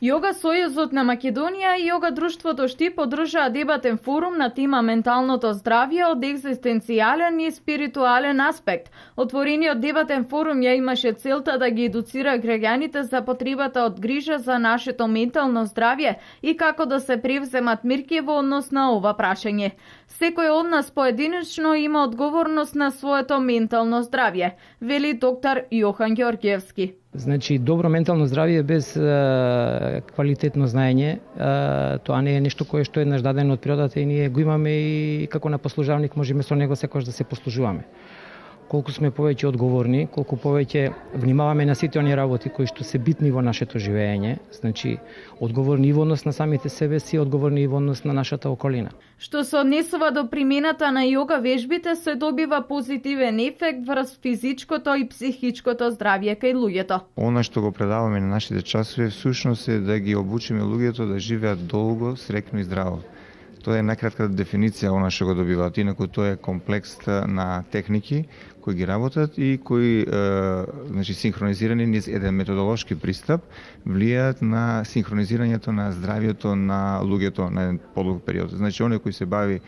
Јога Сојузот на Македонија и Јога Друштвото Штип одржаа дебатен форум на тема менталното здравје од екзистенцијален и спиритуален аспект. Отворениот дебатен форум ја имаше целта да ги едуцира граѓаните за потребата од грижа за нашето ментално здравје и како да се превземат мерки во однос на ова прашање. Секој од нас поединечно има одговорност на своето ментално здравје, вели доктор Јохан Ѓорѓевски. Значи, добро ментално здравје без квалитетно знаење, тоа не е нешто кое што е еднаш дадено од природата и ние го имаме и како на послужавник можеме со него секогаш да се послужуваме. Колку сме повеќе одговорни, колку повеќе внимаваме на сите оние работи кои што се битни во нашето живење, значи одговорни и во однос на самите себе си, одговорни и во однос на нашата околина. Што се однесува до примената на јога вежбите, се добива позитивен ефект врз физичкото и психичкото здравје кај луѓето. Она што го предаваме на нашите часови всушност е да ги обучиме луѓето да живеат долго, среќно и здраво. Тоа е најкратка дефиниција она што го добиваат. Инаку тоа е комплекс на техники кои ги работат и кои значи синхронизирани низ еден методолошки пристап влијаат на синхронизирањето на здравјето на луѓето на еден подолг период. Значи оној кој се бави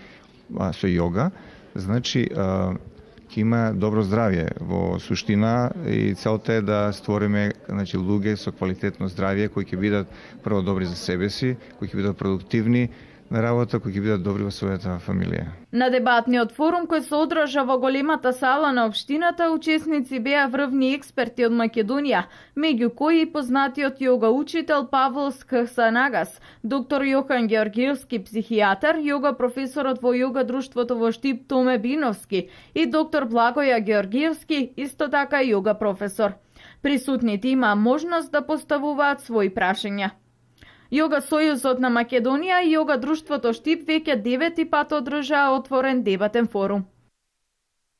со јога, значи ќе има добро здравје во суштина и целта е да створиме значи луѓе со квалитетно здравје кои ќе бидат прво добри за себе си, кои ќе бидат продуктивни на работа, кои ќе бидат добри во својата фамилија. На дебатниот форум кој се одржа во големата сала на општината, учесници беа врвни експерти од Македонија, меѓу кои и познатиот јога учител Павол Скхсанагас, доктор Јохан Ѓорѓевски, психијатар, јога професорот во јога друштвото во Штип Томе Биновски и доктор Благоја Ѓорѓевски, исто така јога професор. Присутните имаа можност да поставуваат своји прашања. Јога Сојузот на Македонија и Јога Друштвото Штип веќе 9 пат одржаа отворен дебатен форум.